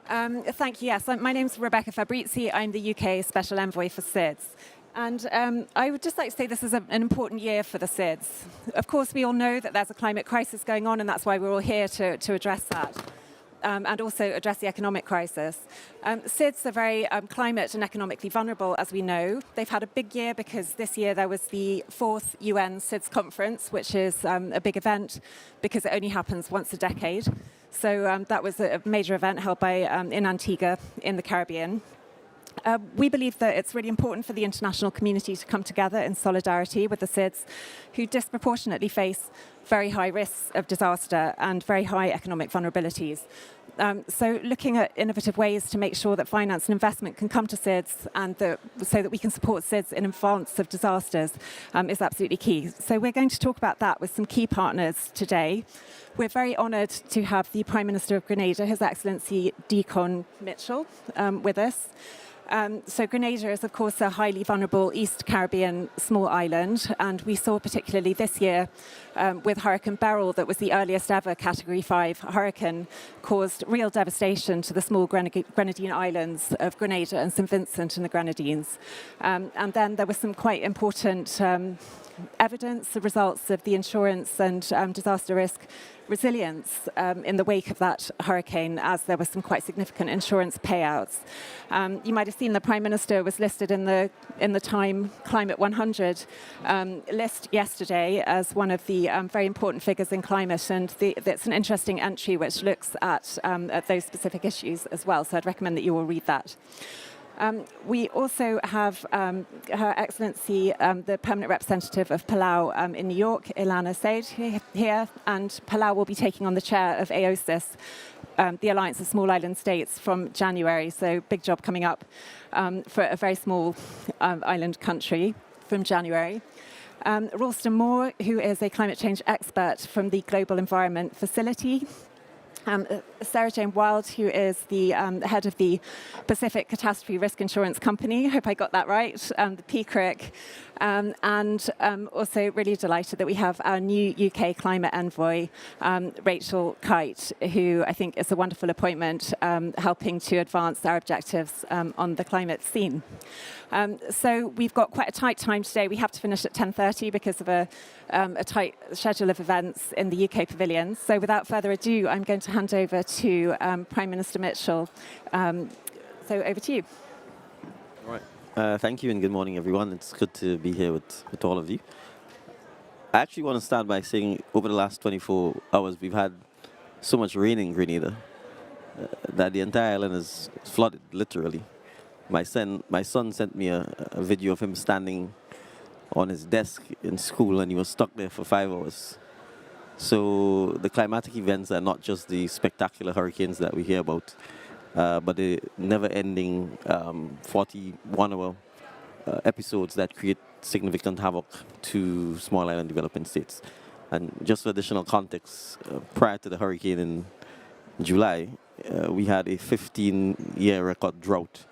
Thank you. Yes, my name's Rebecca Fabrizi. I'm the UK Special Envoy for SIDS. And I would just like to say this is an important year for the SIDS. Of course, we all know that there's a climate crisis going on, and that's why we're all here to address that. And also address the economic crisis. SIDS are very climate and economically vulnerable, as we know. They've had a big year because this year there was the 4th UN SIDS conference, which is a big event because it only happens once a decade. So that was a major event held by in Antigua in the Caribbean. We believe that it's really important for the international community to come together in solidarity with the SIDS, who disproportionately face very high risks of disaster and very high economic vulnerabilities. So looking at innovative ways to make sure that finance and investment can come to SIDS and so that we can support SIDS in advance of disasters is absolutely key. So we're going to talk about that with some key partners today. We're very honoured to have the Prime Minister of Grenada, His Excellency Deacon Mitchell, with us. So Grenada is, of course, a highly vulnerable East Caribbean small island, and we saw particularly this year with Hurricane Beryl that was the earliest ever Category 5 hurricane, caused real devastation to the small Grenadine islands of Grenada and St. Vincent and the Grenadines. And then there was some quite important evidence, the results of the insurance and disaster risk resilience in the wake of that hurricane, as there were some quite significant insurance payouts. You might have seen the Prime Minister was listed in the Time Climate 100 list yesterday as one of the very important figures in climate, and that's an interesting entry which looks at those specific issues as well. So I'd recommend that you all read that. We also have Her Excellency, the Permanent Representative of Palau in New York, Ilana Said, here, and Palau will be taking on the chair of AOSIS, the Alliance of Small Island States, from January. So big job coming up for a very small island country from January. Ralston Moore, who is a climate change expert from the Global Environment Facility. Sarah Jane Wild, who is the head of the Pacific Catastrophe Risk Insurance Company. I hope I got that right, the PCRIC. And also really delighted that we have our new UK climate envoy, Rachel Kite, who I think is a wonderful appointment, helping to advance our objectives on the climate scene. So we've got quite a tight time today. We have to finish at 10:30 because of a tight schedule of events in the UK pavilion. So without further ado, I'm going to hand over to Prime Minister Mitchell. So over to you. All right. Thank you and good morning, everyone. It's good to be here with all of you. I actually want to start by saying over the last 24 hours, we've had so much rain in Grenada that the entire island is flooded, literally. My son sent me a video of him standing on his desk in school, and he was stuck there for 5 hours. So the climatic events are not just the spectacular hurricanes that we hear about, but the never-ending 41-hour episodes that create significant havoc to small island developing states. And just for additional context, prior to the hurricane in July, we had a 15-year record drought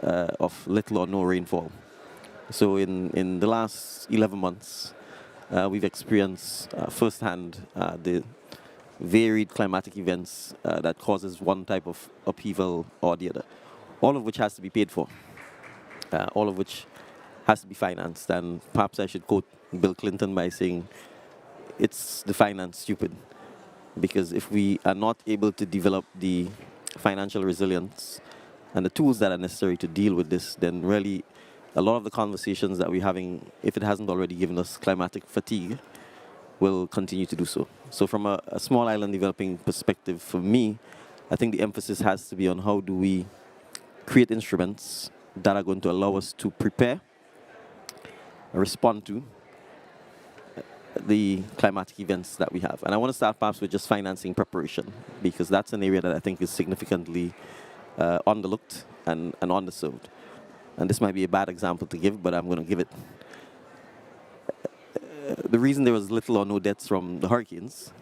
of little or no rainfall. So in the last 11 months, we've experienced firsthand the varied climatic events that causes one type of upheaval or the other, all of which has to be paid for, all of which has to be financed. And perhaps I should quote Bill Clinton by saying, it's the finance stupid, because if we are not able to develop the financial resilience and the tools that are necessary to deal with this, then really a lot of the conversations that we're having, if it hasn't already given us climatic fatigue, will continue to do so. So from a small island developing perspective, for me, I think the emphasis has to be on how do we create instruments that are going to allow us to prepare, respond to the climatic events that we have. And I want to start perhaps with just financing preparation, because that's an area that I think is significantly underlooked and underserved. And this might be a bad example to give, but I'm going to give it. The reason there was little or no deaths from the hurricanes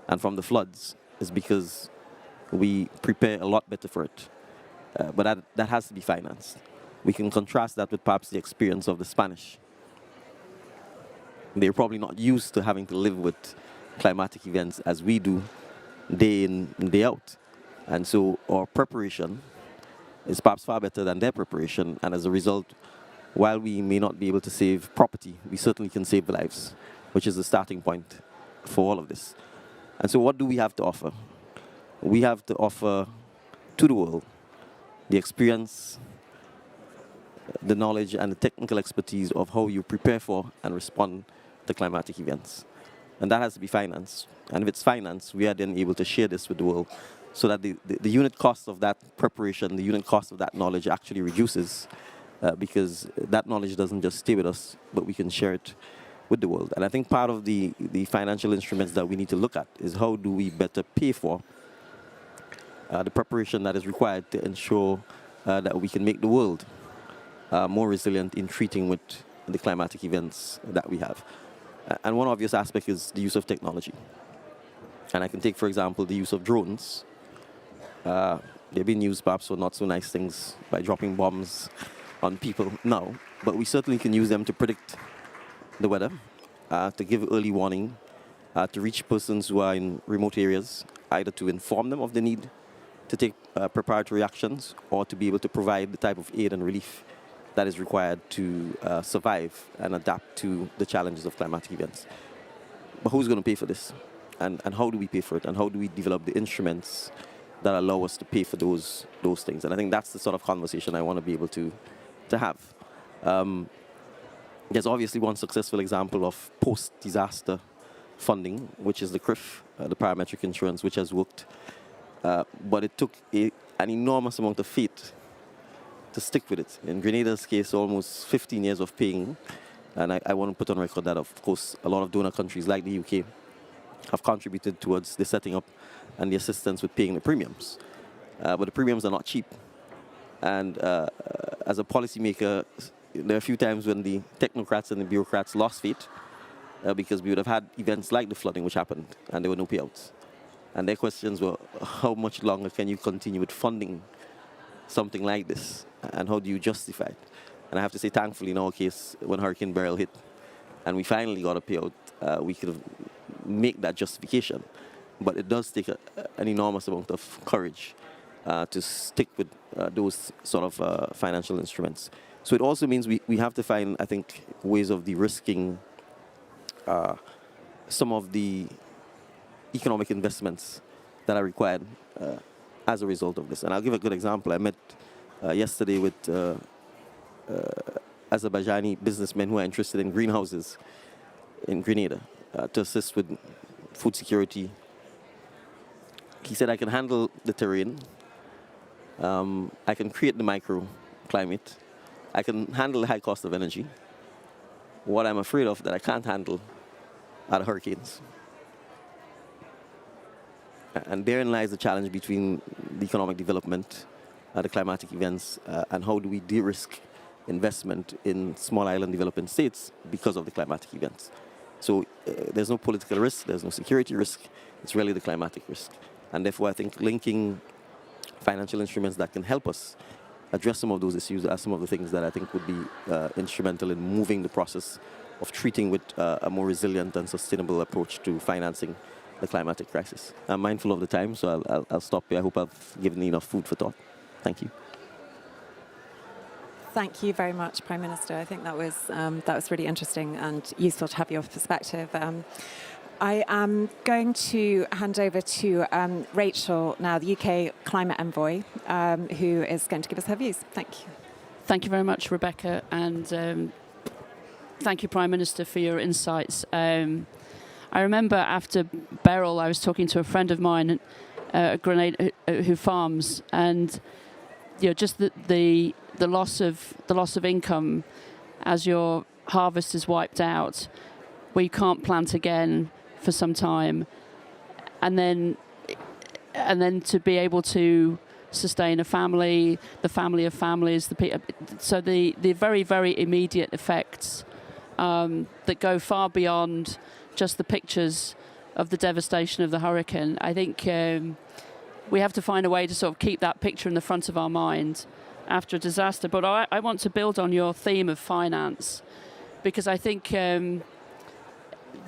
and from the floods is because we prepare a lot better for it. But that has to be financed. We can contrast that with perhaps the experience of the Spanish. They're probably not used to having to live with climatic events as we do day in and day out. And so our preparation is perhaps far better than their preparation. And as a result, while we may not be able to save property, we certainly can save lives, which is the starting point for all of this. And so what do we have to offer? We have to offer to the world the experience, the knowledge, and the technical expertise of how you prepare for and respond to climatic events. And that has to be financed. And if it's financed, we are then able to share this with the world so that the unit cost of that preparation, the unit cost of that knowledge actually reduces because that knowledge doesn't just stay with us, but we can share it with the world. And I think part of the financial instruments that we need to look at is how do we better pay for the preparation that is required to ensure that we can make the world more resilient in treating with the climatic events that we have. And one obvious aspect is the use of technology. And I can take, for example, the use of drones. They've been used perhaps for not so nice things by dropping bombs on people now, but we certainly can use them to predict the weather, to give early warning, to reach persons who are in remote areas, either to inform them of the need to take preparatory actions or to be able to provide the type of aid and relief that is required to survive and adapt to the challenges of climatic events. But who's going to pay for this? And how do we pay for it? And how do we develop the instruments that allow us to pay for those things? And I think that's the sort of conversation I want to be able to have. There's obviously one successful example of post-disaster funding, which is the CRIF, the parametric insurance, which has worked. But it took an enormous amount of faith to stick with it. In Grenada's case, almost 15 years of paying. And I want to put on record that, of course, a lot of donor countries like the UK have contributed towards the setting up and the assistance with paying the premiums. But the premiums are not cheap. And as a policymaker, there are a few times when the technocrats and the bureaucrats lost faith because we would have had events like the flooding which happened and there were no payouts. And their questions were, how much longer can you continue with funding something like this? And how do you justify it? And I have to say, thankfully, in our case, when Hurricane Beryl hit and we finally got a payout, we could have make that justification. But it does take an enormous amount of courage to stick with those sort of financial instruments. So it also means we have to find, I think, ways of de-risking some of the economic investments that are required as a result of this. And I'll give a good example. I met yesterday with Azerbaijani businessmen who are interested in greenhouses in Grenada to assist with food security. He said, I can handle the terrain. I can create the microclimate. I can handle the high cost of energy. What I'm afraid of that I can't handle are the hurricanes. And therein lies the challenge between the economic development, the climatic events, and how do we de-risk investment in small island developing states because of the climatic events. So there's no political risk, there's no security risk, it's really the climatic risk. And therefore, I think linking financial instruments that can help us address some of those issues are some of the things that I think would be instrumental in moving the process of treating with a more resilient and sustainable approach to financing the climatic crisis. I'm mindful of the time, so I'll stop here. I hope I've given enough food for thought. Thank you. Thank you very much, Prime Minister. I think that was really interesting and useful to have your perspective. I am going to hand over to Rachel now, the UK Climate Envoy, who is going to give us her views. Thank you. Thank you very much, Rebecca, and thank you, Prime Minister, for your insights. I remember after Beryl, I was talking to a friend of mine at Grenada who farms, and just the loss of income as your harvest is wiped out, where you can't plant again for some time, and then to be able to sustain a family, the family of families, so the very, very immediate effects that go far beyond just the pictures of the devastation of the hurricane. I think we have to find a way to sort of keep that picture in the front of our mind after a disaster. But I want to build on your theme of finance, because I think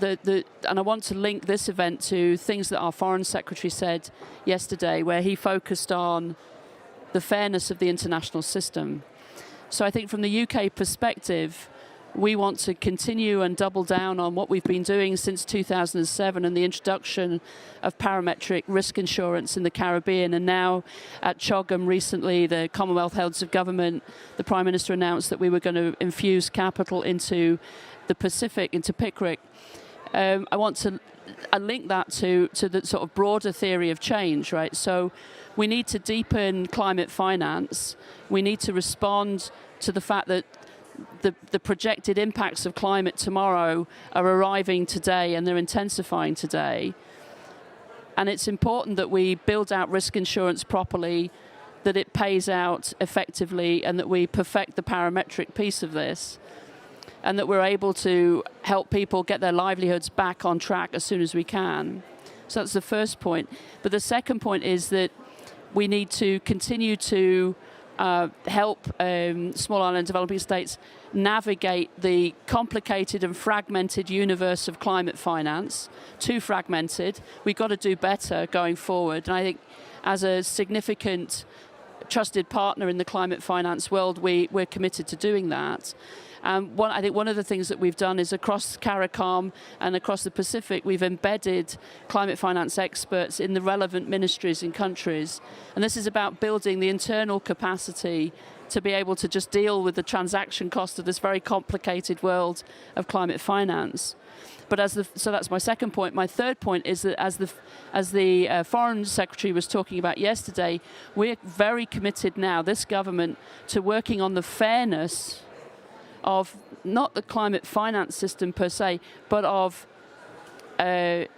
and I want to link this event to things that our Foreign Secretary said yesterday, where he focused on the fairness of the international system. So I think from the UK perspective, we want to continue and double down on what we've been doing since 2007 and the introduction of parametric risk insurance in the Caribbean. And now at CHOGM recently, the Commonwealth Heads of Government, the Prime Minister announced that we were going to infuse capital into the Pacific, into PICRIC. I want to link that to the sort of broader theory of change, right? So we need to deepen climate finance. We need to respond to the fact that the projected impacts of climate tomorrow are arriving today and they're intensifying today. And it's important that we build out risk insurance properly, that it pays out effectively, and that we perfect the parametric piece of this, and that we're able to help people get their livelihoods back on track as soon as we can. So that's the first point. But the second point is that we need to continue to help small island developing states navigate the complicated and fragmented universe of climate finance. Too fragmented. We've got to do better going forward. And I think as a significant trusted partner in the climate finance world, we're committed to doing that. I think one of the things that we've done is across CARICOM and across the Pacific, we've embedded climate finance experts in the relevant ministries in countries. And this is about building the internal capacity to be able to just deal with the transaction cost of this very complicated world of climate finance. But so that's my second point. My third point is that as the Foreign Secretary was talking about yesterday, we're very committed now, this government, to working on the fairness of not the climate finance system per se, but of the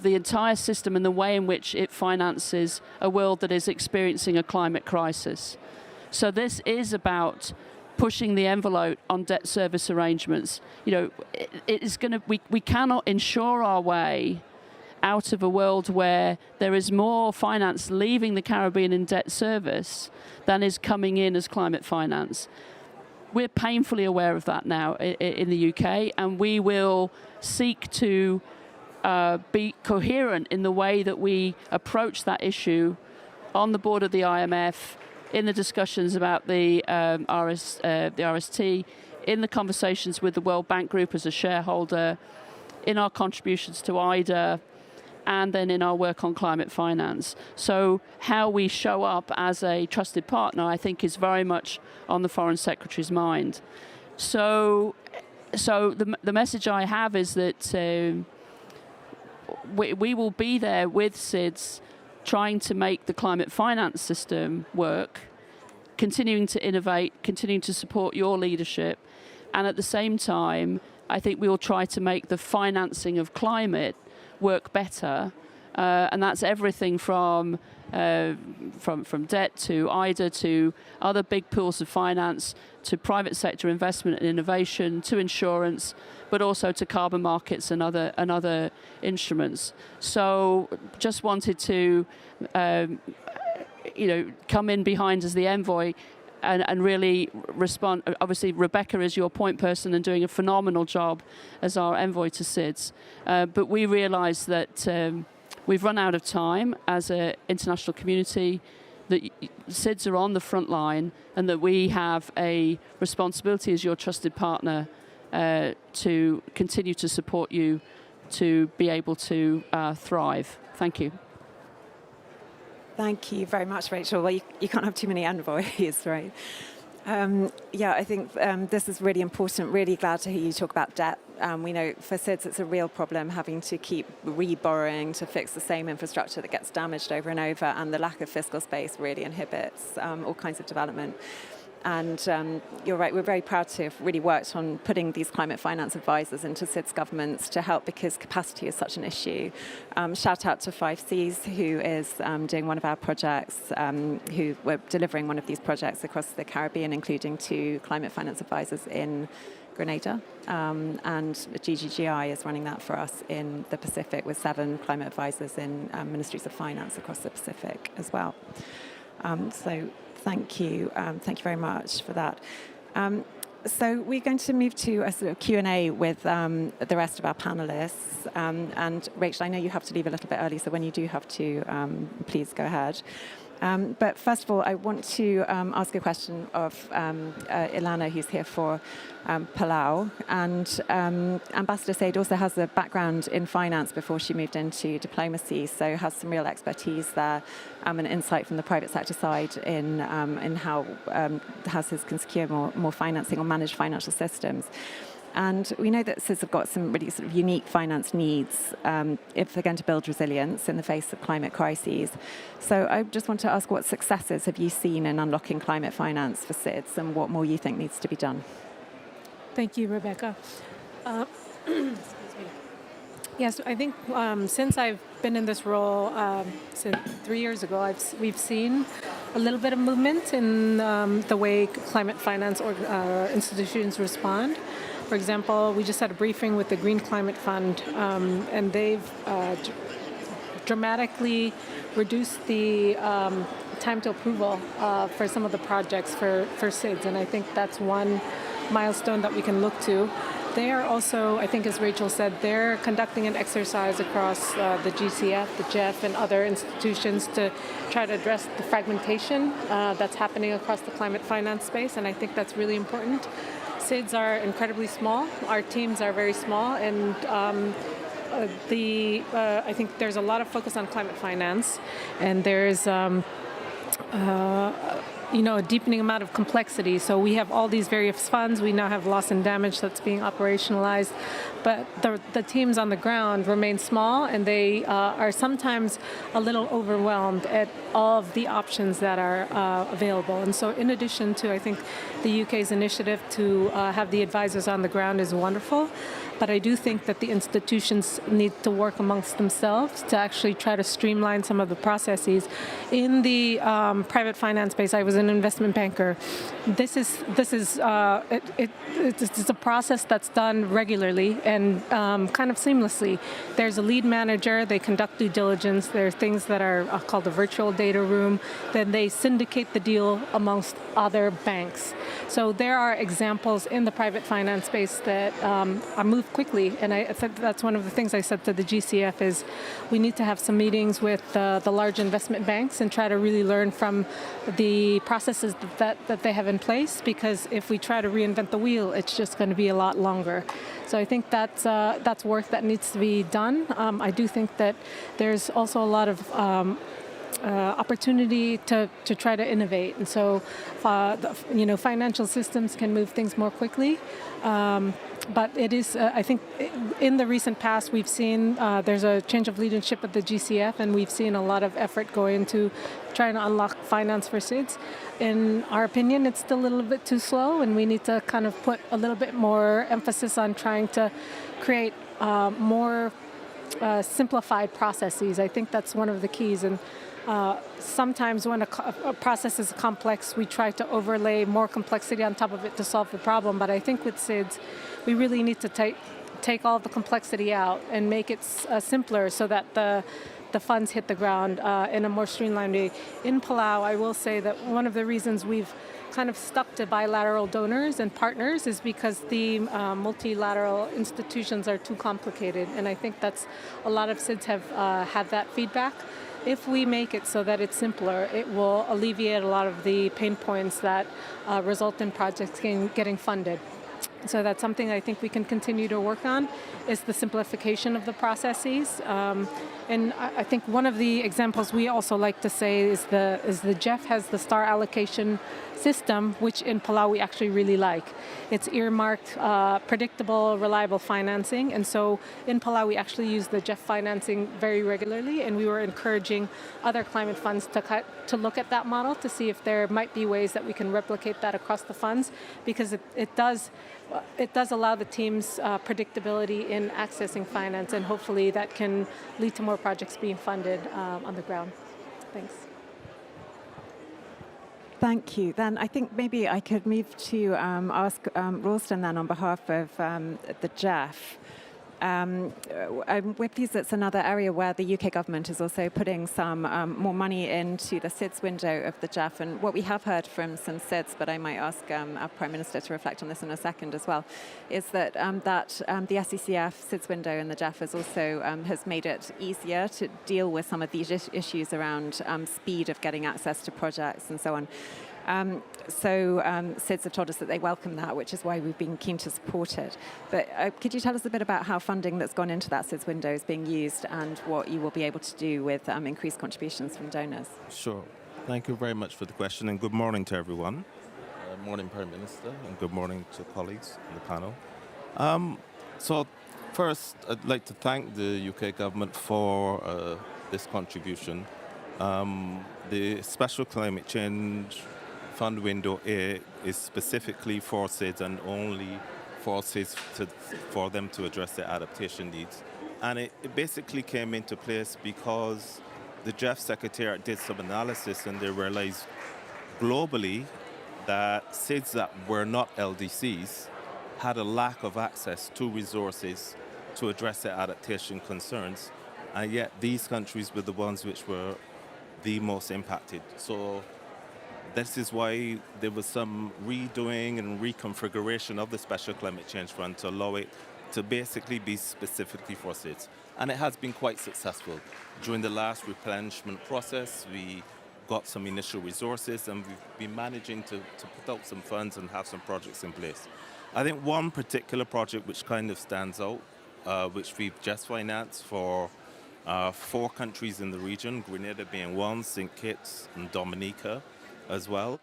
entire system and the way in which it finances a world that is experiencing a climate crisis. So this is about pushing the envelope on debt service arrangements. You know, it is going to. We cannot insure our way out of a world where there is more finance leaving the Caribbean in debt service than is coming in as climate finance. We're painfully aware of that now in the UK, and we will seek to be coherent in the way that we approach that issue on the board of the IMF, in the discussions about the RST, in the conversations with the World Bank Group as a shareholder, in our contributions to IDA, and then in our work on climate finance. So how we show up as a trusted partner, I think, is very much on the Foreign Secretary's mind. So the message I have is that we will be there with SIDS, trying to make the climate finance system work, continuing to innovate, continuing to support your leadership, and at the same time, I think we will try to make the financing of climate work better, and that's everything from debt to IDA to other big pools of finance to private sector investment and innovation to insurance, but also to carbon markets and other instruments. So just wanted to come in behind as the envoy and really respond. Obviously, Rebecca is your point person and doing a phenomenal job as our envoy to SIDS. But we realise that we've run out of time as an international community, that SIDS are on the front line, and that we have a responsibility as your trusted partner to continue to support you to be able to thrive. Thank you. Thank you very much, Rachel. Well, you can't have too many envoys, right? I think this is really important. Really glad to hear you talk about debt. We know for SIDS it's a real problem having to keep re-borrowing to fix the same infrastructure that gets damaged over and over, and the lack of fiscal space really inhibits all kinds of development. And you're right, we're very proud to have really worked on putting these climate finance advisors into SIDS governments to help, because capacity is such an issue. Shout out to 5Cs, who is doing one of our projects, who we're delivering one of these projects across the Caribbean, including 2 climate finance advisors in Grenada. And GGGI is running that for us in the Pacific with 7 climate advisors in ministries of finance across the Pacific as well. So thank you very much for that. So we're going to move to a sort of Q&A with the rest of our panelists. And Rachel, I know you have to leave a little bit early, so when you do have to, please go ahead. But first of all, I want to ask a question of Ilana, who's here for Palau. And Ambassador Said also has a background in finance before she moved into diplomacy, so has some real expertise there and insight from the private sector side in how houses can secure more financing or manage financial systems. And we know that SIDS have got some really sort of unique finance needs if they're going to build resilience in the face of climate crises. So I just want to ask, what successes have you seen in unlocking climate finance for SIDS, and what more you think needs to be done? Thank you, Rebecca. Excuse me. Yes, I think since I've been in this role since 3 years ago, we've seen a little bit of movement in the way climate finance institutions respond. For example, we just had a briefing with the Green Climate Fund, and they've dramatically reduced the time to approval for some of the projects for SIDS, and I think that's one milestone that we can look to. They are also, I think as Rachel said, they're conducting an exercise across the GCF, the GEF, and other institutions to try to address the fragmentation that's happening across the climate finance space, and I think that's really important. SIDS are incredibly small. Our teams are very small, and I think there's a lot of focus on climate finance, and there's a deepening amount of complexity. So we have all these various funds. We now have loss and damage that's being operationalized, but the teams on the ground remain small, and they are sometimes a little overwhelmed at all of the options that are available. And so in addition to, I think, the UK's initiative to have the advisors on the ground is wonderful, but I do think that the institutions need to work amongst themselves to actually try to streamline some of the processes. In the private finance space, I was an investment banker. It's a process that's done regularly and kind of seamlessly. There's a lead manager, they conduct due diligence, there are things that are called a virtual data room, then they syndicate the deal amongst other banks. So there are examples in the private finance space that are moved quickly, and I think that's one of the things I said to the GCF is we need to have some meetings with the large investment banks and try to really learn from the processes that they have in place, because if we try to reinvent the wheel, it's just going to be a lot longer. So I think that's work that needs to be done. I do think that there's also a lot of opportunity to try to innovate, and so financial systems can move things more quickly. But it is, I think, in the recent past, we've seen there's a change of leadership at the GCF, and we've seen a lot of effort go into trying to unlock finance for SIDS. In our opinion, it's still a little bit too slow, and we need to kind of put a little bit more emphasis on trying to create more simplified processes. I think that's one of the keys. And sometimes when a process is complex, we try to overlay more complexity on top of it to solve the problem. But I think with SIDS, we really need to take all the complexity out and make it simpler so that the funds hit the ground in a more streamlined way. In Palau, I will say that one of the reasons we've kind of stuck to bilateral donors and partners is because the multilateral institutions are too complicated. And I think that's a lot of SIDS have had that feedback. If we make it so that it's simpler, it will alleviate a lot of the pain points that result in projects getting funded. So that's something I think we can continue to work on, is the simplification of the processes. And I think one of the examples we also like to say is the GEF has the star allocation system, which in Palau we actually really like. It's earmarked, predictable, reliable financing. And so in Palau we actually use the GEF financing very regularly, and we were encouraging other climate funds to look at that model to see if there might be ways that we can replicate that across the funds, because it does allow the teams predictability in accessing finance, and hopefully that can lead to more projects being funded on the ground. Thanks. Thank you. Then I think maybe I could move to ask Ralston then on behalf of the GEF. We're pleased it's another area where the UK government is also putting some more money into the SIDS window of the JEF. And what we have heard from some SIDS, but I might ask our Prime Minister to reflect on this in a second as well, is that the SECF SIDS window in the JEF has also has made it easier to deal with some of these issues around speed of getting access to projects and so on. SIDS have told us that they welcome that, which is why we've been keen to support it. But could you tell us a bit about how funding that's gone into that SIDS window is being used and what you will be able to do with increased contributions from donors? Sure. Thank you very much for the question, and good morning to everyone. Morning, Prime Minister, and good morning to colleagues on the panel. So first, I'd like to thank the UK government for this contribution. The Special Climate Change Fund Window A is specifically for SIDS and only for SIDS for them to address their adaptation needs. And it basically came into place because the JEF Secretariat did some analysis and they realized globally that SIDS that were not LDCs had a lack of access to resources to address their adaptation concerns, and yet these countries were the ones which were the most impacted. So this is why there was some redoing and reconfiguration of the Special Climate Change Fund to allow it to basically be specifically for SIDS. And it has been quite successful. During the last replenishment process, we got some initial resources and we've been managing to put out some funds and have some projects in place. I think one particular project which kind of stands out, which we've just financed for 4 countries in the region, Grenada being one, St. Kitts and Dominica as well.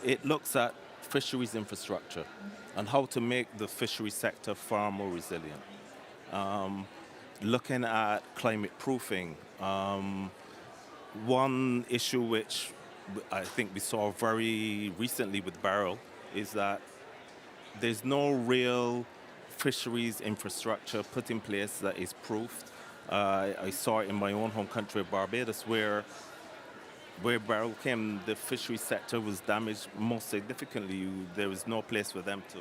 It looks at fisheries infrastructure and how to make the fisheries sector far more resilient. Looking at climate proofing, one issue which I think we saw very recently with Beryl is that there's no real fisheries infrastructure put in place that is proofed. I saw it in my own home country of Barbados where Beryl came, the fisheries sector was damaged most significantly. There was no place for them to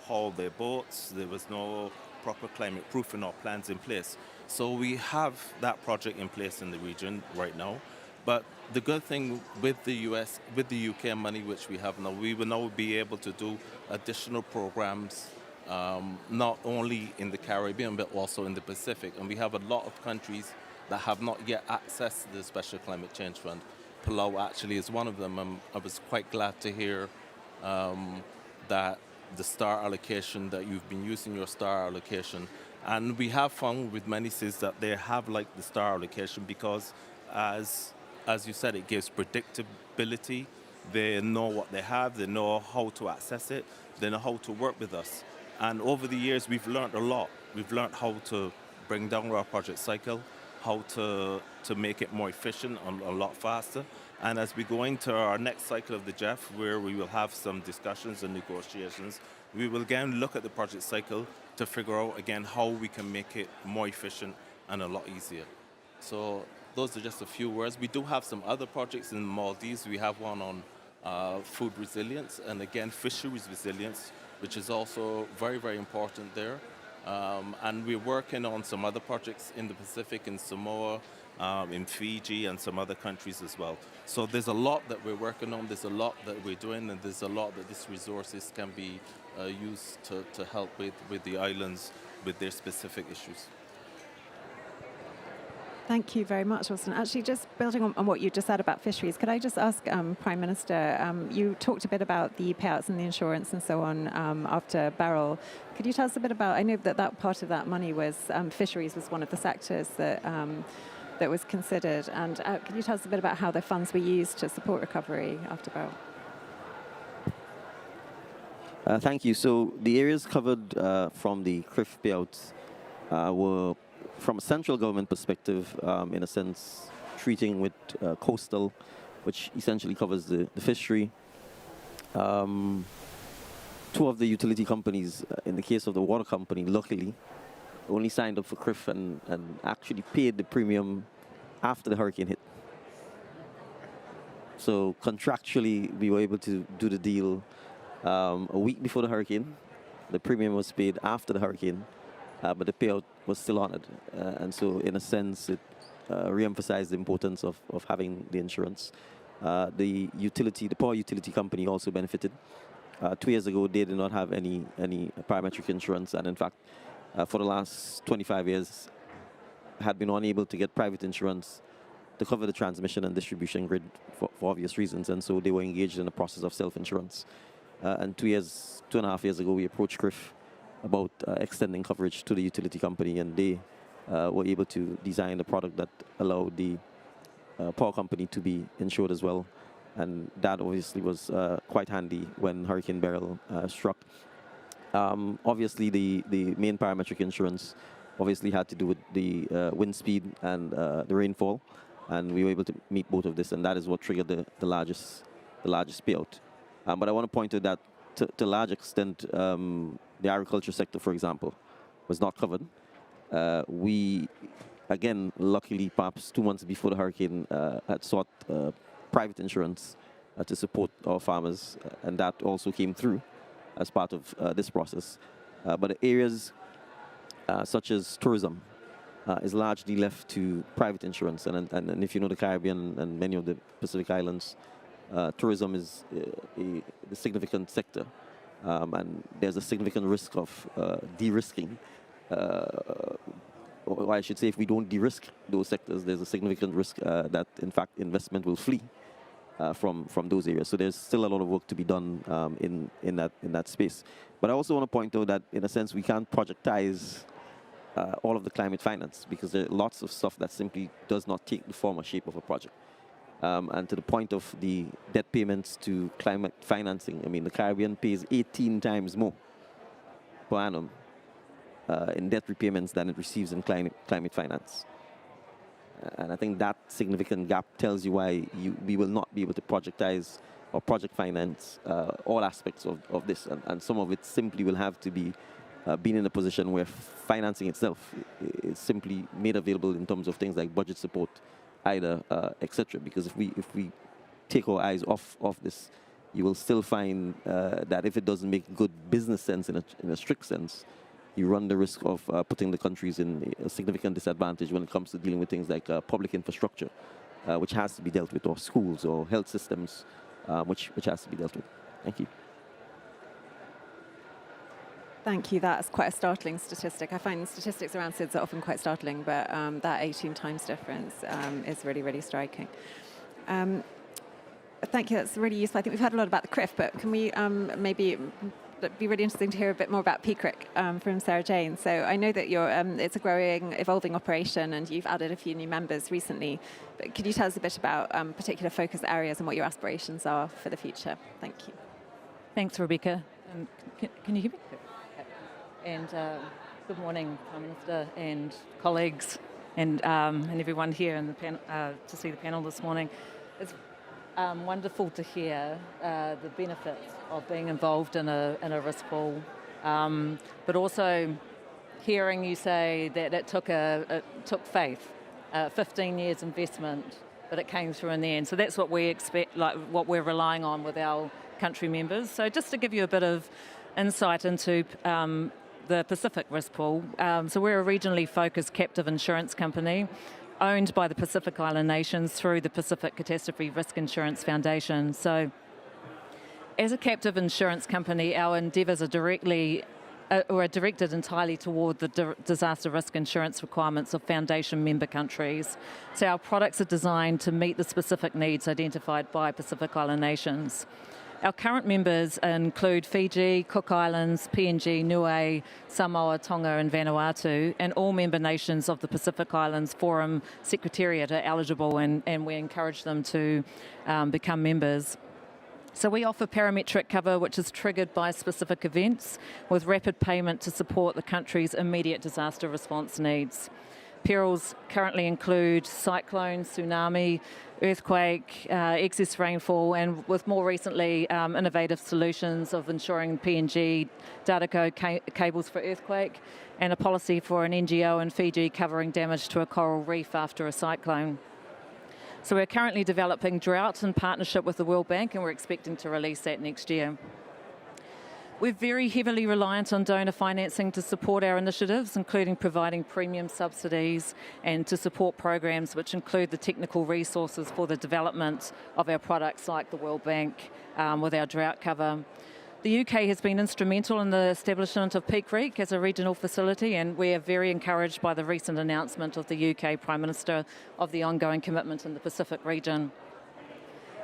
haul their boats. There was no proper climate proofing or plans in place. So we have that project in place in the region right now. But the good thing with the US, with the UK money which we have now, we will now be able to do additional programs not only in the Caribbean but also in the Pacific. And we have a lot of countries that have not yet accessed the Special Climate Change Fund. Palau actually is one of them. I was quite glad to hear that the STAR allocation, that you've been using your STAR allocation. And we have found with many cities that they have liked the STAR allocation because as you said, it gives predictability. They know what they have, they know how to access it, they know how to work with us. And over the years, we've learned a lot. We've learned how to bring down our project cycle, how to make it more efficient and a lot faster. And as we go into our next cycle of the JEF, where we will have some discussions and negotiations, we will again look at the project cycle to figure out again how we can make it more efficient and a lot easier. So those are just a few words. We do have some other projects in the Maldives. We have one on food resilience and again fisheries resilience, which is also very, very important there. And we're working on some other projects in the Pacific, in Samoa, in Fiji, and some other countries as well. So there's a lot that we're working on, there's a lot that we're doing, and there's a lot that these resources can be used to help with the islands with their specific issues. Thank you very much, Austin. Actually, just building on what you just said about fisheries, could I just ask, Prime Minister, you talked a bit about the payouts and the insurance and so on after Beryl. Could you tell us a bit about, I know that part of that money was, fisheries was one of the sectors that was considered. And could you tell us a bit about how the funds were used to support recovery after Beryl? Thank you. So the areas covered from the CRIF payouts were, from a central government perspective, in a sense, treating with coastal, which essentially covers the fishery. 2 of the utility companies, in the case of the water company, luckily, only signed up for CRIF and actually paid the premium after the hurricane hit. So contractually, we were able to do the deal a week before the hurricane. The premium was paid after the hurricane. but the payout was still honored. And so, in a sense, it re-emphasized the importance of having the insurance. The power utility company also benefited. 2 years ago, they did not have any parametric insurance, and in fact, for the last 25 years, had been unable to get private insurance to cover the transmission and distribution grid for obvious reasons, and so they were engaged in the process of self-insurance. And 2.5 years ago, we approached CRIF about extending coverage to the utility company, and they were able to design a product that allowed the power company to be insured as well. And that obviously was quite handy when Hurricane Beryl struck. Obviously, the main parametric insurance obviously had to do with the wind speed and the rainfall, and we were able to meet both of this, and that is what triggered the largest payout. But I want to point out that to a large extent, the agriculture sector, for example, was not covered. We, again, luckily, perhaps 2 months before the hurricane, had sought private insurance to support our farmers, and that also came through as part of this process. But the areas such as tourism is largely left to private insurance, and if you know the Caribbean and many of the Pacific Islands, tourism is a significant sector, and there's a significant risk of de-risking. Or I should say, if we don't de-risk those sectors, there's a significant risk that, in fact, investment will flee from those areas. So there's still a lot of work to be done in that space. But I also want to point out that, in a sense, we can't projectize all of the climate finance, because there are lots of stuff that simply does not take the form or shape of a project. And to the point of the debt payments to climate financing, I mean, the Caribbean pays 18 times more per annum in debt repayments than it receives in climate finance. And I think that significant gap tells you why we will not be able to projectize or project finance all aspects of this. And some of it simply will have to be being in a position where financing itself is simply made available in terms of things like budget support, either, etc. Because if we take our eyes off this, you will still find that if it doesn't make good business sense in a strict sense, you run the risk of putting the countries in a significant disadvantage when it comes to dealing with things like public infrastructure, which has to be dealt with, or schools or health systems, which has to be dealt with. Thank you. Thank you. That's quite a startling statistic. I find statistics around SIDS are often quite startling, but that 18 times difference is really, really striking. Thank you. That's really useful. I think we've heard a lot about the CRIF, but can we maybe... It'd be really interesting to hear a bit more about PCRIC from Sarah Jane. So I know that it's a growing, evolving operation, and you've added a few new members recently. But could you tell us a bit about particular focus areas and what your aspirations are for the future? Thank you. Thanks, Rebecca. Can you hear me? And good morning, Prime Minister and colleagues, and everyone here in the to see the panel this morning. It's wonderful to hear the benefits of being involved in a risk pool, but also hearing you say that it took faith, 15 years investment, but it came through in the end. So that's what we expect, like what we're relying on with our country members. So just to give you a bit of insight into the Pacific Risk Pool, so we're a regionally focused captive insurance company owned by the Pacific Island nations through the Pacific Catastrophe Risk Insurance Foundation. So as a captive insurance company, our endeavours are directed entirely toward the disaster risk insurance requirements of Foundation member countries. So our products are designed to meet the specific needs identified by Pacific Island nations. Our current members include Fiji, Cook Islands, PNG, Niue, Samoa, Tonga and Vanuatu, and all member nations of the Pacific Islands Forum Secretariat are eligible, and we encourage them to become members. So we offer parametric cover, which is triggered by specific events, with rapid payment to support the country's immediate disaster response needs. Perils currently include cyclone, tsunami, earthquake, excess rainfall, and with more recently innovative solutions of ensuring PNG data code cables for earthquake, and a policy for an NGO in Fiji covering damage to a coral reef after a cyclone. So we're currently developing drought in partnership with the World Bank, and we're expecting to release that next year. We're very heavily reliant on donor financing to support our initiatives, including providing premium subsidies and to support programs which include the technical resources for the development of our products like the World Bank with our drought cover. The UK has been instrumental in the establishment of Peak Creek as a regional facility, and we are very encouraged by the recent announcement of the UK Prime Minister of the ongoing commitment in the Pacific region.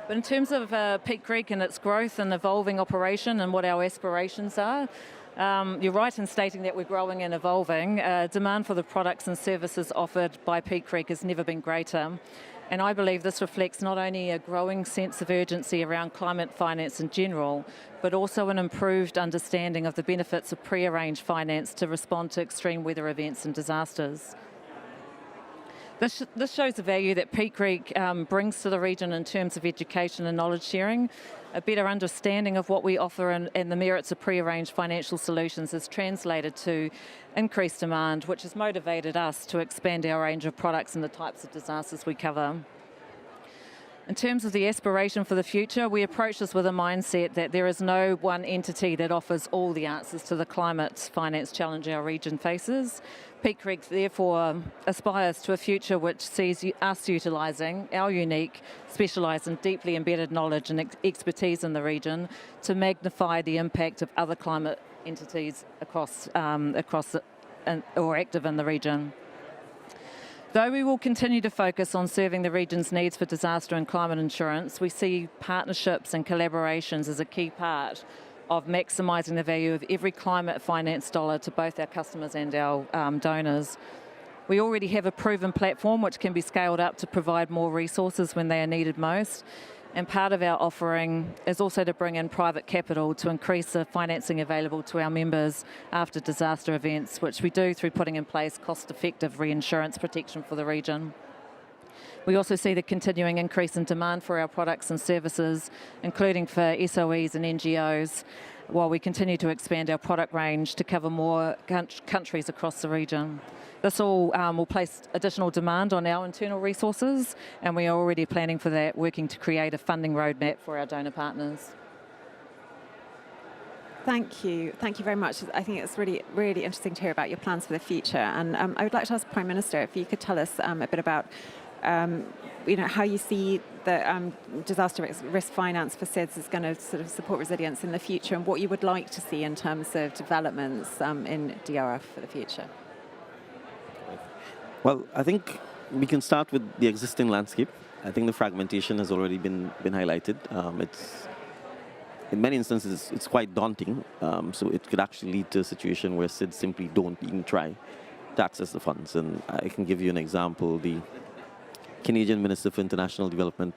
But in terms of Peak Creek and its growth and evolving operation and what our aspirations are, you're right in stating that we're growing and evolving. Demand for the products and services offered by Peak Creek has never been greater. And I believe this reflects not only a growing sense of urgency around climate finance in general, but also an improved understanding of the benefits of pre-arranged finance to respond to extreme weather events and disasters. This shows the value that Peak Creek brings to the region in terms of education and knowledge sharing. A better understanding of what we offer and the merits of pre-arranged financial solutions is translated to increased demand, which has motivated us to expand our range of products and the types of disasters we cover. In terms of the aspiration for the future, we approach this with a mindset that there is no one entity that offers all the answers to the climate finance challenge our region faces. Peak Creek therefore aspires to a future which sees us utilising our unique, specialised and deeply embedded knowledge and expertise in the region to magnify the impact of other climate entities across or active in the region. Though we will continue to focus on serving the region's needs for disaster and climate insurance, we see partnerships and collaborations as a key part of maximising the value of every climate finance dollar to both our customers and our donors. We already have a proven platform which can be scaled up to provide more resources when they are needed most. And part of our offering is also to bring in private capital to increase the financing available to our members after disaster events, which we do through putting in place cost-effective reinsurance protection for the region. We also see the continuing increase in demand for our products and services, including for SOEs and NGOs, while we continue to expand our product range to cover more countries across the region. This all will place additional demand on our internal resources, and we are already planning for that, working to create a funding roadmap for our donor partners. Thank you. Thank you very much. I think it's really, really interesting to hear about your plans for the future. And I would like to ask the Prime Minister if you could tell us a bit about how you see the disaster risk finance for SIDS is going to sort of support resilience in the future, and what you would like to see in terms of developments in DRF for the future. Well, I think we can start with the existing landscape. I think the fragmentation has already been highlighted. In many instances, it's quite daunting. So it could actually lead to a situation where SIDS simply don't even try to access the funds. And I can give you an example. The Canadian Minister for International Development,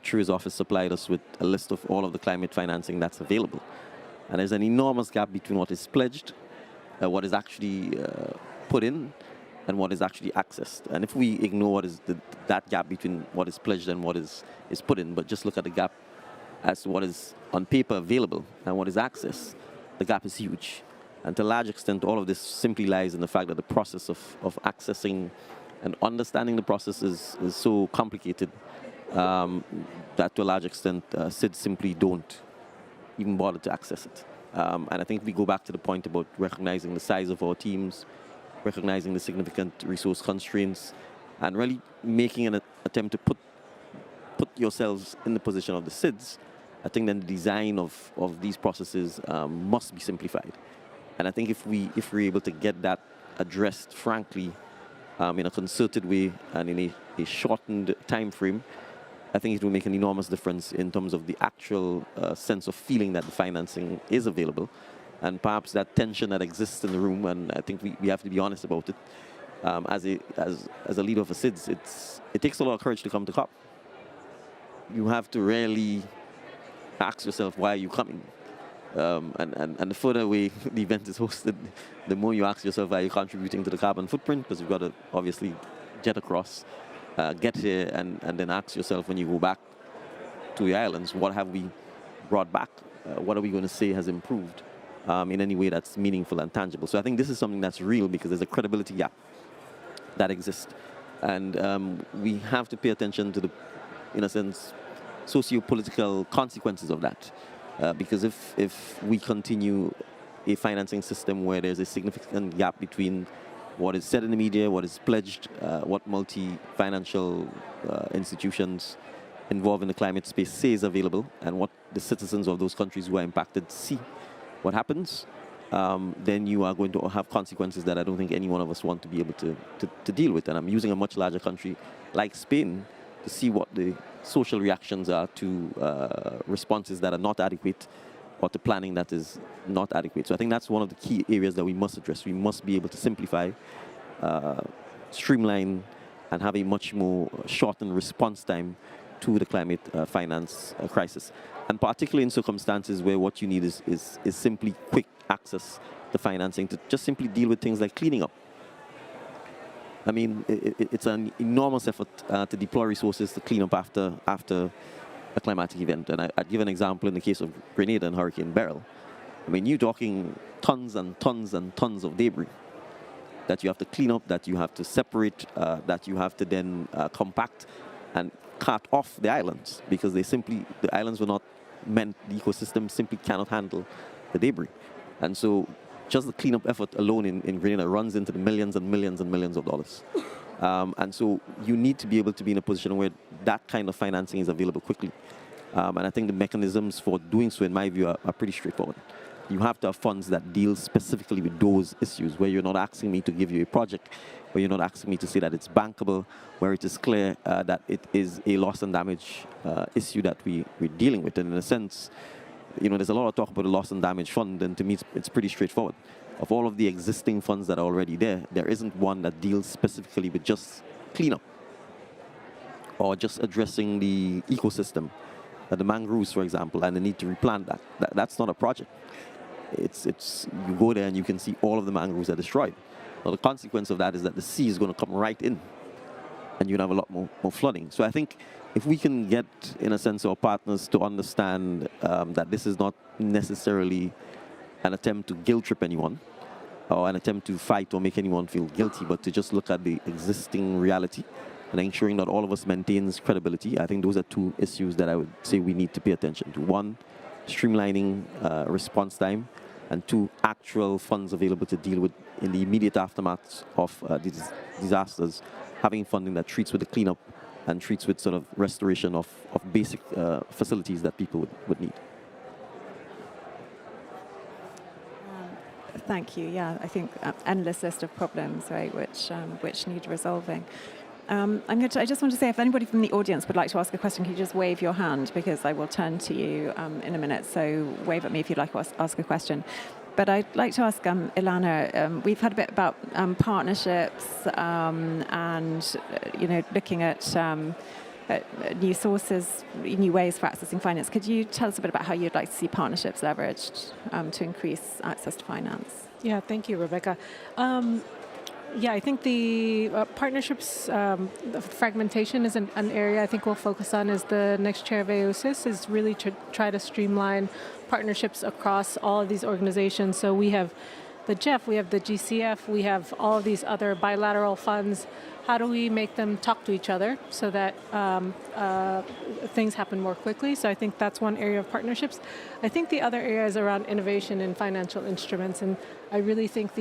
through his office, supplied us with a list of all of the climate financing that's available. And there's an enormous gap between what is pledged, what is actually put in, and what is actually accessed. And if we ignore what is that gap between what is pledged and what is put in, but just look at the gap as to what is on paper available and what is accessed, the gap is huge. And to a large extent, all of this simply lies in the fact that the process of accessing and understanding the process is so complicated that to a large extent, SIDS simply don't even bother to access it. And I think we go back to the point about recognizing the size of our teams, recognizing the significant resource constraints, and really making an attempt to put yourselves in the position of the SIDS. I think then the design of these processes must be simplified. And I think if we're able to get that addressed, frankly, in a concerted way and in a shortened time frame, I think it will make an enormous difference in terms of the actual sense of feeling that the financing is available. And perhaps that tension that exists in the room, and I think we have to be honest about it, as a leader of a SIDS, it takes a lot of courage to come to COP. You have to really ask yourself, why are you coming? And the further away the event is hosted, the more you ask yourself, are you contributing to the carbon footprint? Because you've got to obviously jet across, get here, and then ask yourself when you go back to the islands, what have we brought back? What are we going to say has improved in any way that's meaningful and tangible? So I think this is something that's real because there's a credibility gap that exists. And we have to pay attention to the, in a sense, socio-political consequences of that. Because if we continue a financing system where there's a significant gap between what is said in the media, what is pledged, what multi-financial institutions involved in the climate space say is available, and what the citizens of those countries who are impacted see what happens, then you are going to have consequences that I don't think any one of us want to be able to deal with. And I'm using a much larger country like Spain to see what the social reactions are to responses that are not adequate or to planning that is not adequate. So I think that's one of the key areas that we must address. We must be able to simplify, streamline, and have a much more shortened response time to the climate finance crisis. And particularly in circumstances where what you need is simply quick access to financing to just simply deal with things like cleaning up. I mean, it's an enormous effort to deploy resources to clean up after a climatic event. And I'd give an example in the case of Grenada and Hurricane Beryl. I mean, you're talking tons and tons and tons of debris that you have to clean up, that you have to separate, that you have to then compact and cart off the islands, because the islands were not meant, the ecosystem simply cannot handle the debris. And so just the cleanup effort alone in Grenada runs into the millions and millions and millions of dollars. And so you need to be able to be in a position where that kind of financing is available quickly. And I think the mechanisms for doing so, in my view, are pretty straightforward. You have to have funds that deal specifically with those issues, where you're not asking me to give you a project, where you're not asking me to say that it's bankable, where it is clear that it is a loss and damage issue that we're dealing with. And in a sense, there's a lot of talk about the loss and damage fund, and to me, it's pretty straightforward. Of all of the existing funds that are already there, there isn't one that deals specifically with just cleanup or just addressing the ecosystem, the mangroves, for example, and the need to replant that. That's not a project. It's you go there and you can see all of the mangroves are destroyed. Now, the consequence of that is that the sea is going to come right in, and you'll have a lot more flooding. So I think if we can get, in a sense, our partners to understand that this is not necessarily an attempt to guilt trip anyone or an attempt to fight or make anyone feel guilty, but to just look at the existing reality and ensuring that all of us maintains credibility, I think those are two issues that I would say we need to pay attention to. One, streamlining response time, and two, actual funds available to deal with in the immediate aftermath of these disasters, having funding that treats with the cleanup and treats with sort of restoration of basic facilities that people would need. Thank you. Yeah, I think endless list of problems, right, which need resolving. I just want to say, if anybody from the audience would like to ask a question, can you just wave your hand, because I will turn to you in a minute. So wave at me if you'd like to ask a question. But I'd like to ask Ilana, we've had a bit about partnerships and looking at new sources, new ways for accessing finance. Could you tell us a bit about how you'd like to see partnerships leveraged to increase access to finance? Yeah, thank you, Rebecca. Yeah, I think the partnerships, the fragmentation is an area I think we'll focus on as the next chair of AOSIS, is really to try to streamline partnerships across all of these organizations. So we have the GEF, we have the GCF, we have all of these other bilateral funds. How do we make them talk to each other so that things happen more quickly? So I think that's one area of partnerships. I think the other area is around innovation in financial instruments, and I really think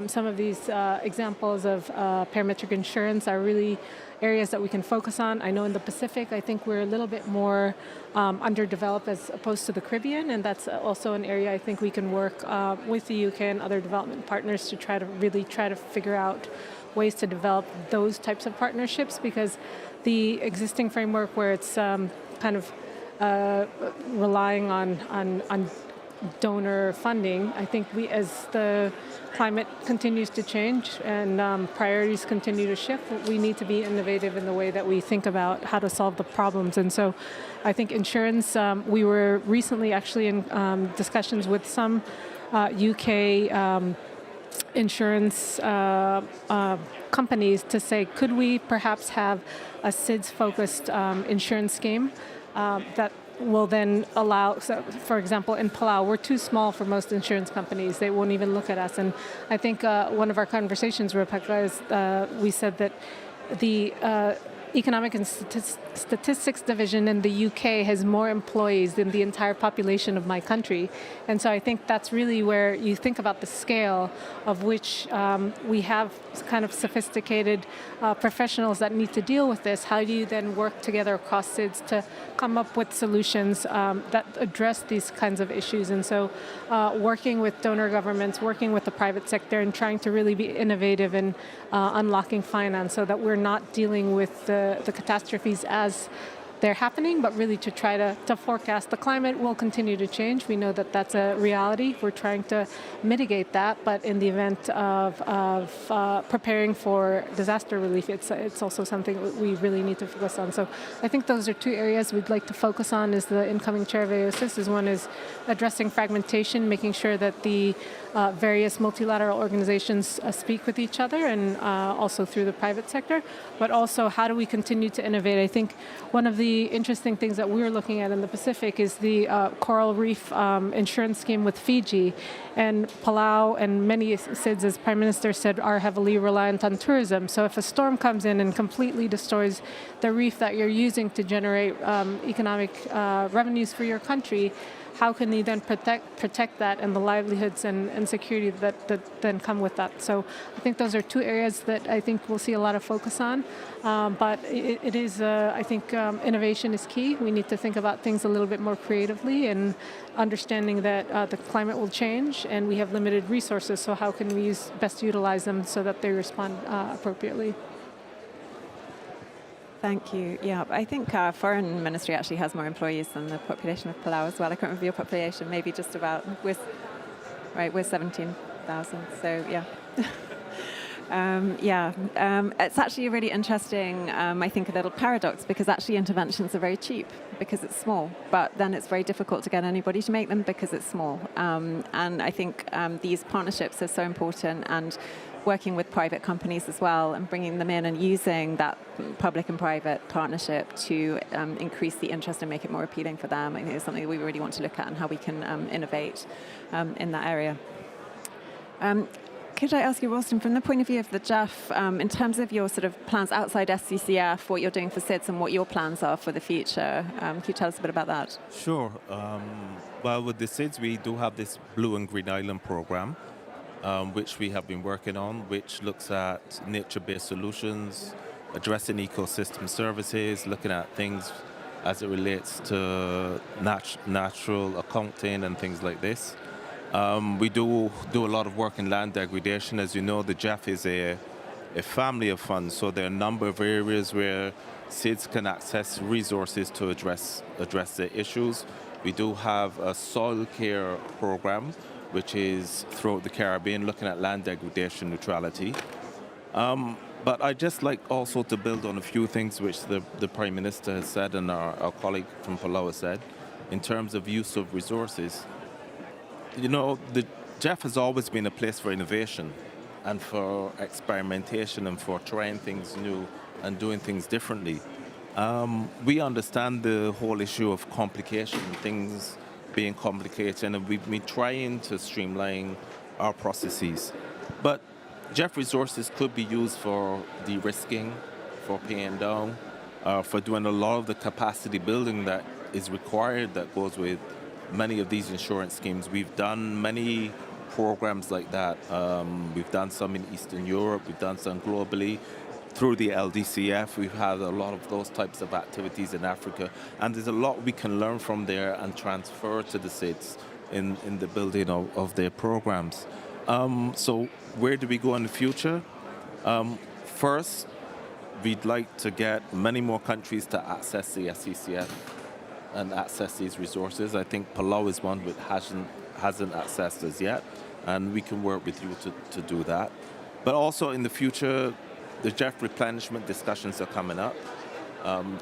some of these examples of parametric insurance are really areas that we can focus on. I know in the Pacific, I think we're a little bit more underdeveloped as opposed to the Caribbean, and that's also an area I think we can work with the UK and other development partners to try to figure out ways to develop those types of partnerships, because the existing framework where it's kind of relying on donor funding, I think as the climate continues to change and priorities continue to shift, we need to be innovative in the way that we think about how to solve the problems. And so I think insurance, we were recently actually in discussions with some UK insurance companies to say, could we perhaps have a SIDS-focused insurance scheme that will then allow, so for example, in Palau, we're too small for most insurance companies. They won't even look at us. And I think one of our conversations, Rebecca, is we said that the economic and statistics division in the UK has more employees than the entire population of my country. And so I think that's really where you think about the scale of which we have kind of sophisticated professionals that need to deal with this. How do you then work together across SIDS to come up with solutions that address these kinds of issues? And so working with donor governments, working with the private sector, and trying to really be innovative in unlocking finance so that we're not dealing with the catastrophes as they're happening, but really to try to forecast. The climate will continue to change. We know that that's a reality. We're trying to mitigate that, but in the event of preparing for disaster relief, it's also something we really need to focus on. So I think those are two areas we'd like to focus on as the incoming chair of AOSIS. One is addressing fragmentation, making sure that the various multilateral organizations speak with each other, and also through the private sector, but also how do we continue to innovate? I think one of the interesting things that we're looking at in the Pacific is the coral reef insurance scheme with Fiji. And Palau and many SIDS, as Prime Minister said, are heavily reliant on tourism. So if a storm comes in and completely destroys the reef that you're using to generate economic revenues for your country, how can you then protect that and the livelihoods and security that then come with that? So I think those are two areas that I think we'll see a lot of focus on. But it is, I think, innovation is key. We need to think about things a little bit more creatively and understanding that the climate will change and we have limited resources. So how can we best utilize them so that they respond appropriately? Thank you. Yeah, I think our foreign ministry actually has more employees than the population of Palau as well. I can't remember your population, maybe just about, we're 17,000, so yeah. It's actually a really interesting, I think, a little paradox, because actually interventions are very cheap because it's small, but then it's very difficult to get anybody to make them because it's small. And I think these partnerships are so important, and working with private companies as well and bringing them in and using that public and private partnership to increase the interest and make it more appealing for them. I think it's something that we really want to look at and how we can innovate in that area. Could I ask you, Ralston, from the point of view of the JEF, in terms of your sort of plans outside SCCF, what you're doing for SIDS and what your plans are for the future, can you tell us a bit about that? Sure. Well, with the SIDS, we do have this Blue and Green Island program, which we have been working on, which looks at nature-based solutions, addressing ecosystem services, looking at things as it relates to natural accounting and things like this. We do a lot of work in land degradation. As you know, the JEF is a family of funds, so there are a number of areas where SIDS can access resources to address the issues. We do have a soil care program, which is throughout the Caribbean, looking at land degradation neutrality. But I'd just like also to build on a few things which the Prime Minister has said and our colleague from Palau has said in terms of use of resources. You know, the JEF has always been a place for innovation and for experimentation and for trying things new and doing things differently. We understand the whole issue of complication, things being complicated, and we've been trying to streamline our processes. But JEF resources could be used for de-risking, for paying down, for doing a lot of the capacity building that is required that goes with many of these insurance schemes. We've done many programs like that. We've done some in Eastern Europe, we've done some globally. Through the LDCF, we've had a lot of those types of activities in Africa, and there's a lot we can learn from there and transfer to the SIDS in the building of their programs. So where do we go in the future? First, we'd like to get many more countries to access the SCCF and access these resources. I think Palau is one which hasn't accessed us yet, and we can work with you to do that. But also in the future, the JEF replenishment discussions are coming up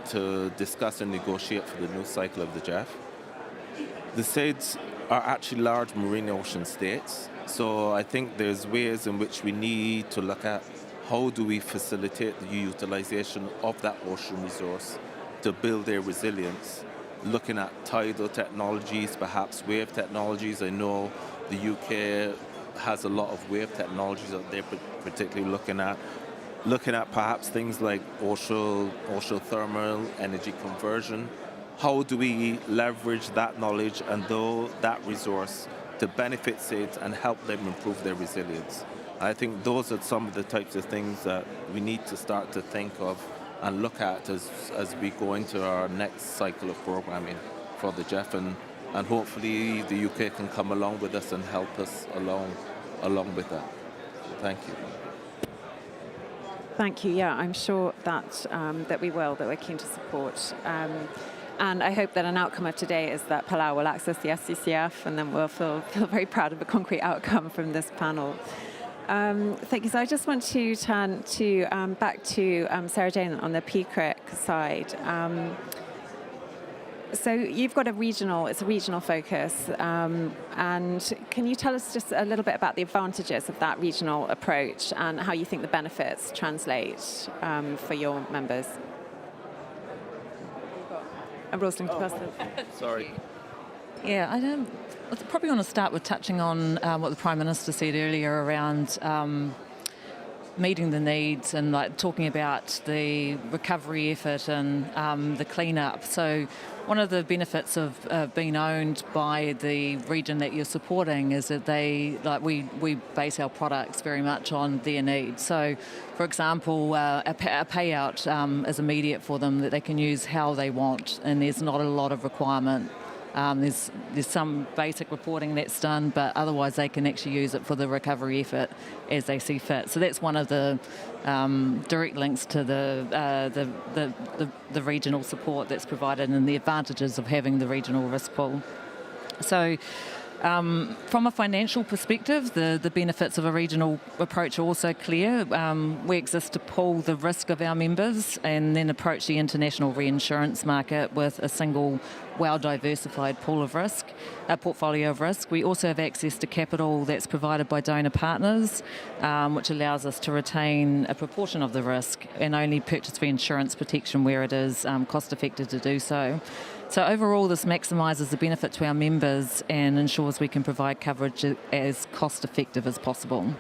to discuss and negotiate for the new cycle of the JEF. The SIDS are actually large marine ocean states, so I think there's ways in which we need to look at how do we facilitate the utilization of that ocean resource to build their resilience, looking at tidal technologies, perhaps wave technologies. I know the UK has a lot of wave technologies that they're particularly looking at. looking at perhaps things like ocean thermal energy conversion. How do we leverage that knowledge and that resource to benefit SIDS and help them improve their resilience? I think those are some of the types of things that we need to start to think of and look at as we go into our next cycle of programming for the GEF, and hopefully the UK can come along with us and help us along with that. Thank you. Thank you. Yeah, I'm sure that that we're keen to support. And I hope that an outcome of today is that Palau will access the SCCF, and then we'll feel very proud of a concrete outcome from this panel. Thank you. So I just want to turn to back to Sarah Jane on the PCRIC side. So you've got it's a regional focus, and can you tell us just a little bit about the advantages of that regional approach and how you think the benefits translate for your members? Sorry. Yeah, I probably want to start with touching on what the Prime Minister said earlier around meeting the needs and like talking about the recovery effort and the clean-up. So one of the benefits of being owned by the region that you're supporting is that we base our products very much on their needs. So, for example, a payout is immediate for them that they can use how they want, and there's not a lot of requirement. There's some basic reporting that's done, but otherwise they can actually use it for the recovery effort as they see fit. So that's one of the direct links to the regional support that's provided and the advantages of having the regional risk pool. So from a financial perspective, the benefits of a regional approach are also clear. We exist to pool the risk of our members and then approach the international reinsurance market with a single, well-diversified portfolio of risk. We also have access to capital that's provided by donor partners, which allows us to retain a proportion of the risk and only purchase reinsurance protection where it is cost-effective to do so. So overall, this maximises the benefit to our members and ensures we can provide coverage as cost-effective as possible.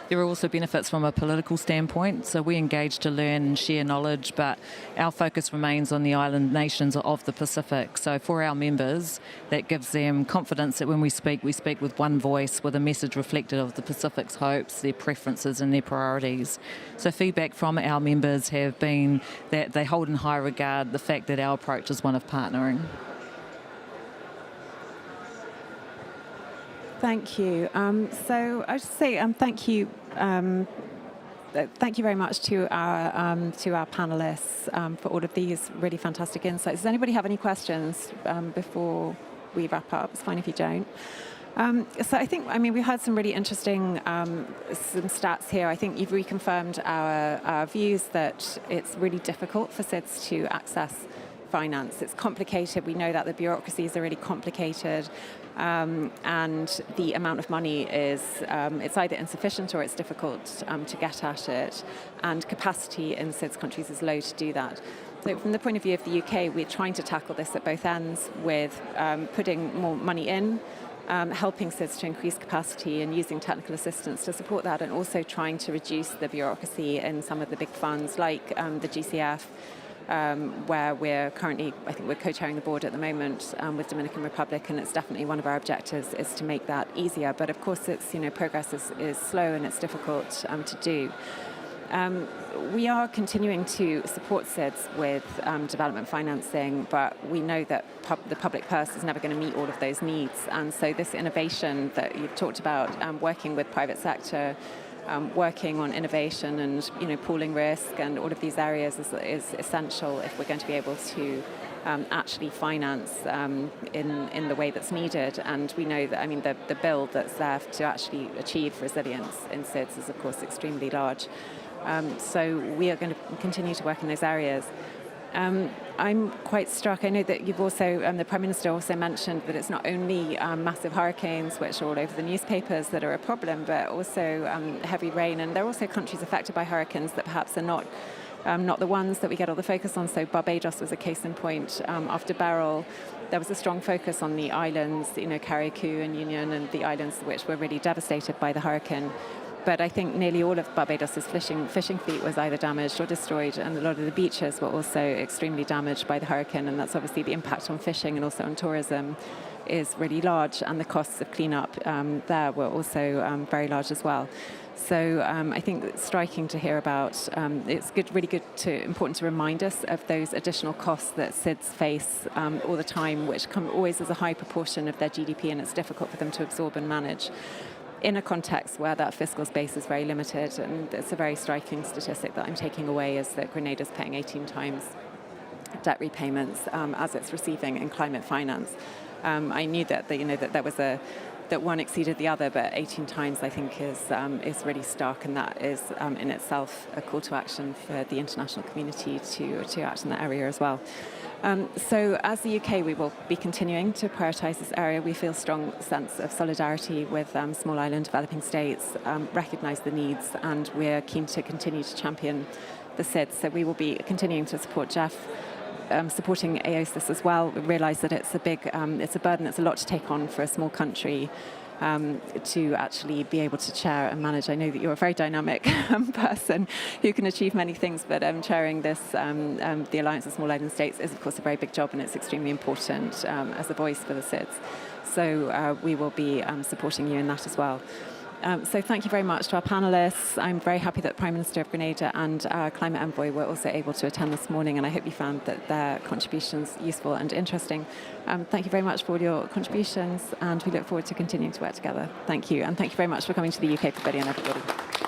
There are also benefits from a political standpoint. So we engage to learn and share knowledge, but our focus remains on the island nations of the Pacific. So for our members, that gives them confidence that when we speak with one voice, with a message reflective of the Pacific's hopes, their preferences and their priorities. So feedback from our members have been that they hold in high regard the fact that our approach is one of partnering. Thank you. So I should say thank you. Thank you very much to our panelists for all of these really fantastic insights. Does anybody have any questions before we wrap up? It's fine if you don't. So we heard some really interesting some stats here. I think you've reconfirmed our views that it's really difficult for SIDS to access finance. It's complicated. We know that the bureaucracies are really complicated, and the amount of money is it's either insufficient or it's difficult to get at it, and capacity in SIDS countries is low to do that. So from the point of view of the UK, we're trying to tackle this at both ends with putting more money in, helping SIDS to increase capacity and using technical assistance to support that, and also trying to reduce the bureaucracy in some of the big funds like the GCF, where we're currently, I think we're co-chairing the board at the moment with Dominican Republic, and it's definitely one of our objectives is to make that easier. But of course, it's progress is slow and it's difficult to do. We are continuing to support SIDS with development financing, but we know that the public purse is never going to meet all of those needs. And so this innovation that you've talked about, working with private sector, working on innovation and pooling risk and all of these areas is essential if we're going to be able to actually finance in the way that's needed. And we know that the bill that's there to actually achieve resilience in SIDS is of course extremely large. So we are going to continue to work in those areas. I'm quite struck. I know that you've also, the Prime Minister also mentioned that it's not only massive hurricanes, which are all over the newspapers, that are a problem, but also heavy rain. And there are also countries affected by hurricanes that perhaps are not the ones that we get all the focus on. So Barbados was a case in point. After Beryl, there was a strong focus on the islands, Carriacou and Union and the islands which were really devastated by the hurricane. But I think nearly all of Barbados's fishing fleet was either damaged or destroyed, and a lot of the beaches were also extremely damaged by the hurricane, and that's obviously the impact on fishing and also on tourism is really large, and the costs of cleanup there were also very large as well. So I think it's striking to hear about. It's important to remind us of those additional costs that SIDS face all the time, which come always as a high proportion of their GDP, and it's difficult for them to absorb and manage in a context where that fiscal space is very limited. And it's a very striking statistic that I'm taking away, is that Grenada's paying 18 times debt repayments as it's receiving in climate finance. I knew that there was that one exceeded the other, but 18 times I think is really stark, and that is in itself a call to action for the international community to act in that area as well. So as the UK, we will be continuing to prioritise this area. We feel a strong sense of solidarity with small island developing states, recognise the needs, and we're keen to continue to champion the SIDS. So we will be continuing to support Jeff, supporting AOSIS as well. We realise that it's a burden, it's a lot to take on for a small country to actually be able to chair and manage. I know that you're a very dynamic person who can achieve many things, but chairing this, the Alliance of Small Island States, is of course a very big job, and it's extremely important as a voice for the SIDS. So we will be supporting you in that as well. So thank you very much to our panelists. I'm very happy that the Prime Minister of Grenada and our climate envoy were also able to attend this morning, and I hope you found that their contributions useful and interesting. Thank you very much for all your contributions, and we look forward to continuing to work together. Thank you, and thank you very much for coming to the UK Pavilion, everybody.